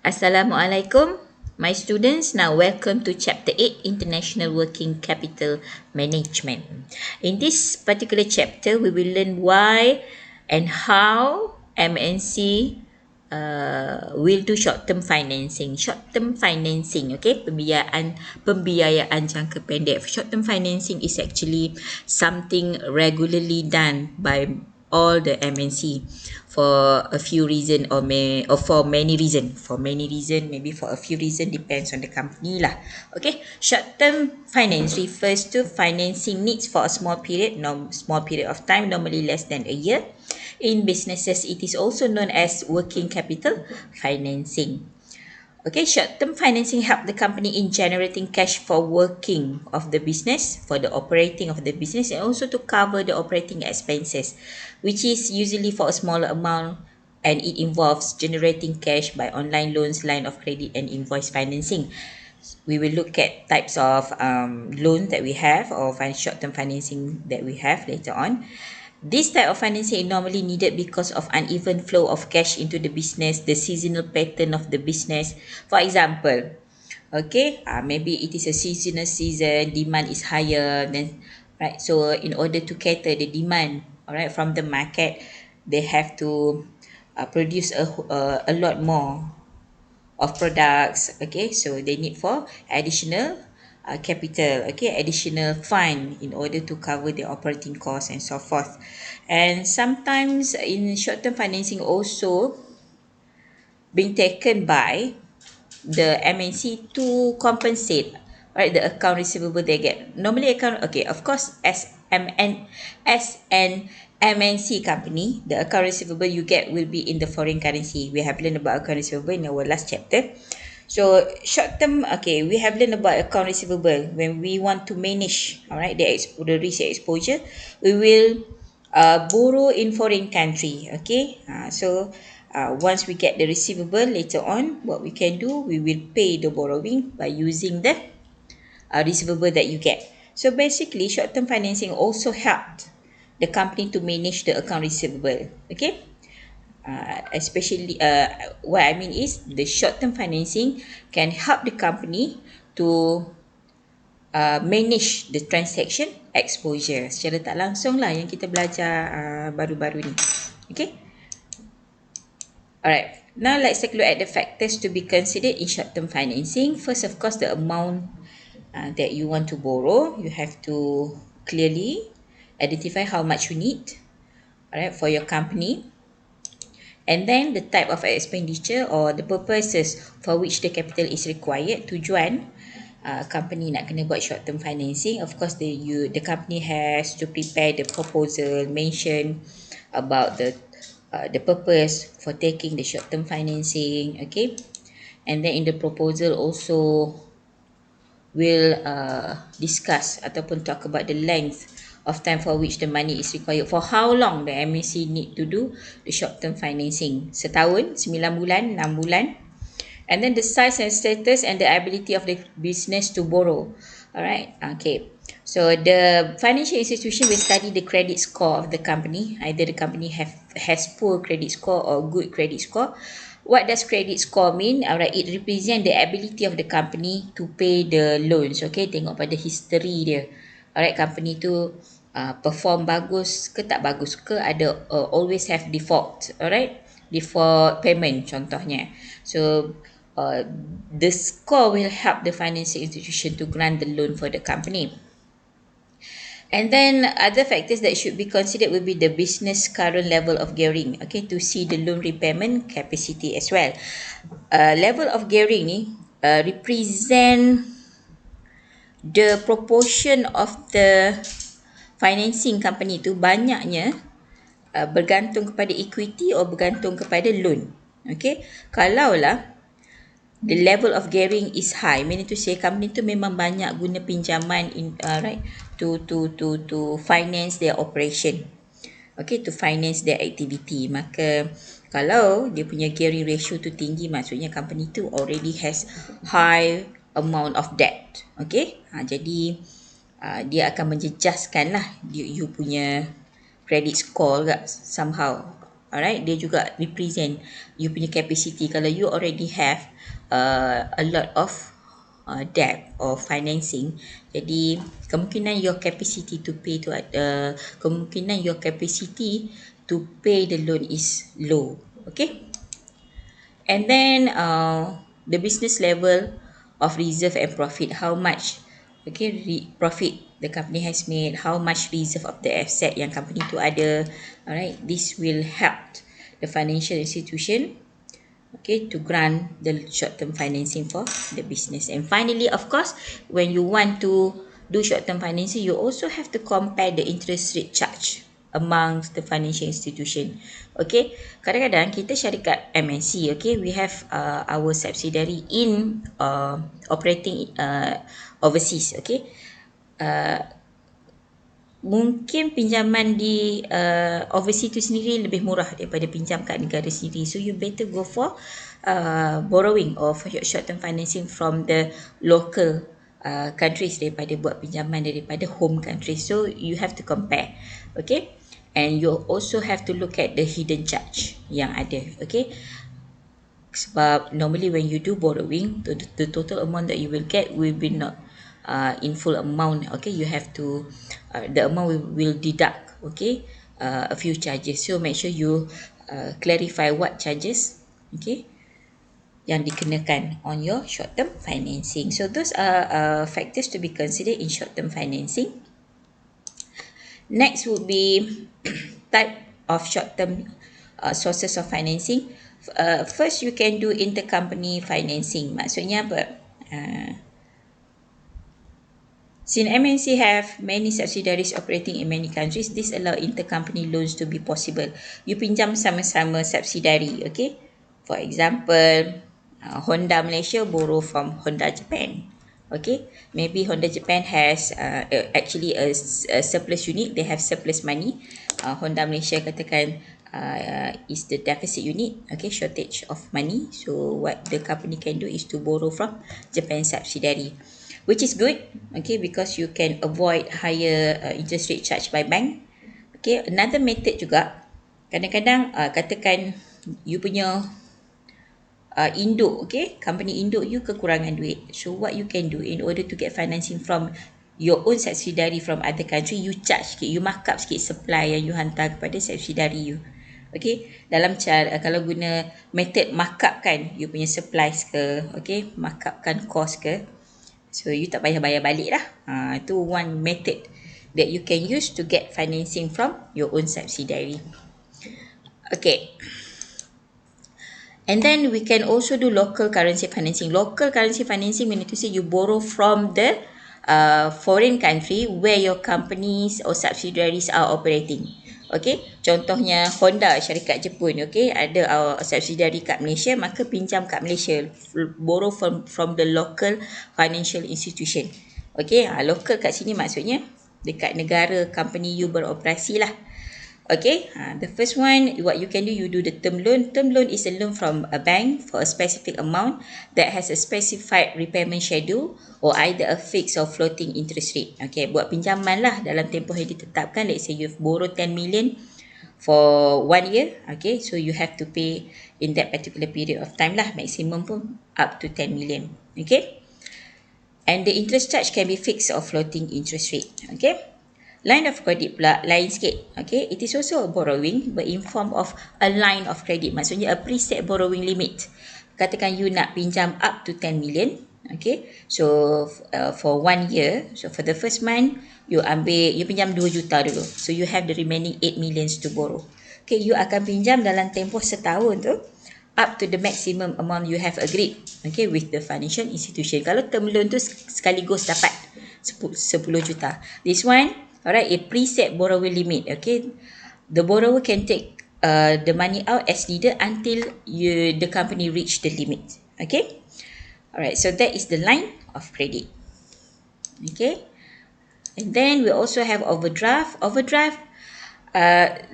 Assalamualaikum, my students. Now, welcome to Chapter 8 International Working Capital Management. In this particular chapter, we will learn why and how MNC will do short-term financing. Short-term financing, okay, pembiayaan jangka pendek. Short-term financing is actually something regularly done by all the MNC for a few reason or for many reason. For many reason, maybe for a few reason, depends on the company lah. Okay, short-term finance refers to financing needs for a small period of time, normally less than a year. In businesses, it is also known as working capital financing. Okay, short-term financing help the company in generating cash for working of the business, for the operating of the business, and also to cover the operating expenses, which is usually for a smaller amount, and it involves generating cash by online loans, line of credit, and invoice financing. We will look at types of loans that we have or short-term financing that we have later on. This type of financing is normally needed because of uneven flow of cash into the business, the seasonal pattern of the business. For example, okay, maybe it is a seasonal season, demand is higher, then right. So in order to cater the demand, all right, from the market, they have to produce a lot more of products. Okay, so they need for additional capital, okay, additional fund in order to cover the operating costs and so forth. And sometimes in short-term financing also being taken by the MNC to compensate, right, the account receivable they get. Normally account, okay, of course, as an MNC company, the account receivable you get will be in the foreign currency. We have learned about account receivable in our last chapter. So short term, okay, we have learned about account receivable. When we want to manage, all right, the risk exposure, we will borrow in foreign country. Okay, once we get the receivable later on, what we can do, we will pay the borrowing by using the receivable that you get. So basically, short-term financing also helped the company to manage the account receivable. Okay, especially what I mean is the short-term financing can help the company to manage the transaction exposure secara tak langsung lah yang kita belajar baru-baru ni. Okay. Alright, now let's take a look at the factors to be considered in short-term financing. First, of course, the amount that you want to borrow. You have to clearly identify how much you need, alright, for your company. And then the type of expenditure or the purposes for which the capital is required. Tujuan company nak kena buat short-term financing. Of course, the company has to prepare the proposal, mention about the purpose for taking the short-term financing. Okay, and then in the proposal also will discuss ataupun talk about the length of time for which the money is required. For how long the MNC need to do the short-term financing? Setahun, 9 bulan, 6 bulan. And then the size and status and the ability of the business to borrow. Alright, okay. So the financial institution will study the credit score of the company. Either the company has poor credit score or good credit score. What does credit score mean? Alright, it represents the ability of the company to pay the loans. Okay, tengok pada history dia. Alright, company tu perform bagus ke tak bagus ke, ada always have default. Alright, default payment contohnya. So the score will help the financial institution to grant the loan for the company. And then other factors that should be considered will be the business current level of gearing. Okay, to see the loan repayment capacity as well. Level of gearing ni represent the proportion of the financing company tu banyaknya bergantung kepada equity atau bergantung kepada loan. Okay, kalaulah the level of gearing is high, meaning to say company tu memang banyak guna pinjaman right, to finance their operation, okay, to finance their activity. Maka kalau dia punya gearing ratio tu tinggi, maksudnya company tu already has high amount of debt. Okay, jadi dia akan menjejaskan lah you punya credit score juga somehow. Alright, dia juga represent you punya capacity. Kalau you already have a lot of debt or financing, jadi kemungkinan your capacity to pay to kemungkinan your capacity to pay the loan is low. Okay, and then the business level of reserve and profit, how much profit the company has made, how much reserve of the asset yang company tu ada. Alright, this will help the financial institution to grant the short-term financing for the business. And finally, of course, when you want to do short-term financing, you also have to compare the interest rate charge amongst the financial institution. Okay, kadang-kadang kita syarikat MNC, okay, we have our subsidiary in operating overseas. Okay, mungkin pinjaman di overseas tu sendiri lebih murah daripada pinjam kat negara sendiri. So you better go for borrowing or for short-term financing from the local countries daripada buat pinjaman daripada home country. So you have to compare. Okay, and you also have to look at the hidden charge yang ada. Okay, sebab normally when you do borrowing, the total amount that you will get will be not in full amount. Okay, you have to the amount will deduct, okay, a few charges. So make sure you clarify what charges, okay, yang dikenakan on your short-term financing. So those are factors to be considered in short-term financing. Next would be type of short-term sources of financing. First, you can do intercompany financing. Maksudnya apa? Since MNC have many subsidiaries operating in many countries, this allow intercompany loans to be possible. You pinjam sama-sama subsidiary, okay? For example, Honda Malaysia borrow from Honda Japan. Okay, maybe Honda Japan has actually a surplus unit, they have surplus money. Honda Malaysia katakan is the deficit unit, okay, shortage of money. So what the company can do is to borrow from Japan subsidiary, which is good, okay, because you can avoid higher interest rate charged by bank. Okay, another method juga, kadang-kadang katakan you punya induk, okay, company induk you kekurangan duit. So what you can do in order to get financing from your own subsidiary from other country, you charge sikit, you mark up sikit supply yang you hantar kepada subsidiary you. Okay, dalam cara kalau guna method markup kan, you punya supplies ke, okay, markup kan cost ke, so you tak payah bayar balik lah. Itu one method that you can use to get financing from your own subsidiary. Okay, and then we can also do local currency financing. Local currency financing meaning to say you borrow from the foreign country where your companies or subsidiaries are operating. Okay, contohnya Honda, syarikat Jepun, okay, ada subsidiary kat Malaysia, maka pinjam kat Malaysia, borrow from the local financial institution. Okay, local kat sini maksudnya dekat negara company you beroperasi lah. Okay, the first one, what you can do, you do the term loan. Term loan is a loan from a bank for a specific amount that has a specified repayment schedule or either a fixed or floating interest rate. Okay, buat pinjaman lah dalam tempoh yang ditetapkan. Let's say you've borrowed 10 million for 1 year. Okay, so you have to pay in that particular period of time lah. Maximum pun up to 10 million. Okay, and the interest charge can be fixed or floating interest rate. Okay, line of credit pula lain sikit. Okay, it is also a borrowing but in form of a line of credit. Maksudnya a preset borrowing limit. Katakan you nak pinjam up to 10 million. Okay, so for 1 year, so for the first month you pinjam 2 juta dulu. So you have the remaining 8 millions to borrow. Okay, you akan pinjam dalam tempoh setahun tu up to the maximum amount you have agreed, okay, with the financial institution. Kalau term loan tu sekaligus dapat 10 juta. This one, alright, a preset borrowing limit. Okay, the borrower can take the money out as needed until the company reach the limit. Okay, alright, so that is the line of credit. Okay, and then we also have overdraft. Overdraft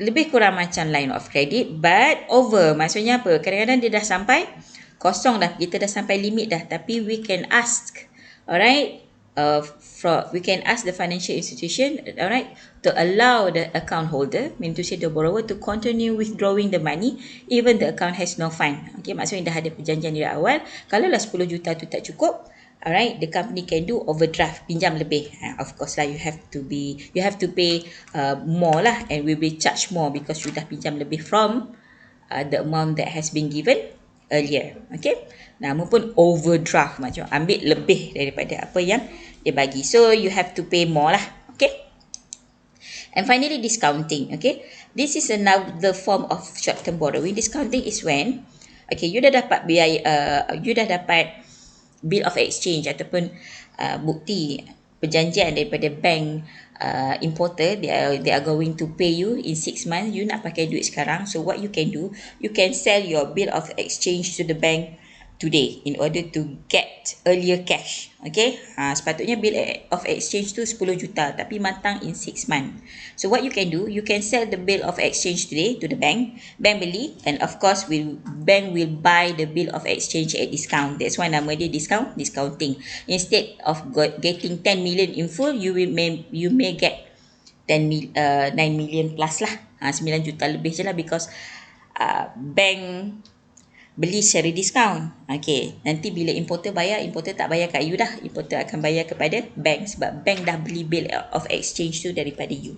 lebih kurang macam line of credit but over. Maksudnya apa? Kadang-kadang dia dah sampai kosong dah, kita dah sampai limit dah, tapi we can ask, alright, we can ask the financial institution, all right, to allow the account holder, mean to say the borrower, to continue withdrawing the money even the account has no fund. Okay, maksudnya dah ada perjanjian dari awal, kalau lah 10 juta tu tak cukup, alright, the company can do overdraft, pinjam lebih. Of course lah, you have to pay more lah, and will be charged more because you dah pinjam lebih from the amount that has been given earlier. Okay, nama pun overdraft, macam ambil lebih daripada apa yang dia bagi, so you have to pay more lah. Okay, and finally discounting. Okay, this is another form of short term borrowing. Discounting is when, okay, you dah dapat biaya, you dah dapat bill of exchange ataupun bukti perjanjian daripada bank importer, they are going to pay you in 6 months. You nak pakai duit sekarang, so what you can do, you can sell your bill of exchange to the bank today in order to get earlier cash. Okay, sepatutnya bill of exchange tu 10 juta tapi matang in 6 months. So what you can do, you can sell the bill of exchange today to the bank beli, and of course bank will buy the bill of exchange at discount. That's why nama dia discounting. Instead of getting 10 million in full, you may get 9 million plus lah, 9 juta lebih je lah, because bank beli secara diskaun. Okay, nanti bila importer bayar, importer tak bayar kat you dah, importer akan bayar kepada bank, sebab bank dah beli bill of exchange tu daripada you.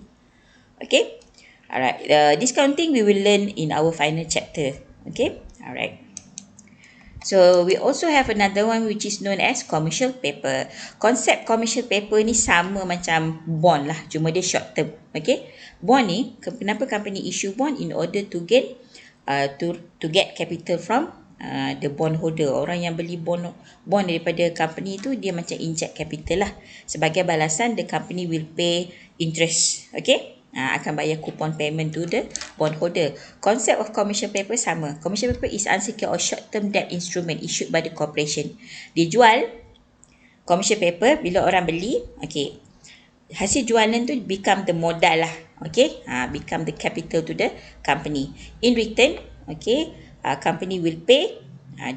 Okay, alright, discounting we will learn in our final chapter. Okay, alright. So we also have another one which is known as commercial paper. Konsep commercial paper ni sama macam bond lah, cuma dia short term. Okay, bond ni, kenapa company issue bond? In order to get get capital from the bond holder. Orang yang beli bond daripada company tu, dia macam inject capital lah. Sebagai balasan, the company will pay interest. Okay, akan bayar coupon payment to the bond holder. Concept of commercial paper sama. Commercial paper is unsecured or short term debt instrument issued by the corporation. Dia jual commercial paper, bila orang beli, okay, hasil jualan tu become the modal lah. Okay, become the capital to the company. In return, okay, company will pay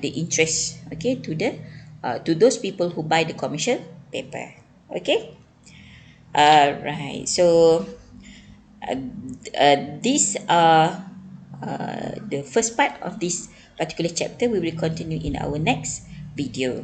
the interest, okay, to those people who buy the commercial paper. Okay, alright. So these are the first part of this particular chapter. We will continue in our next video.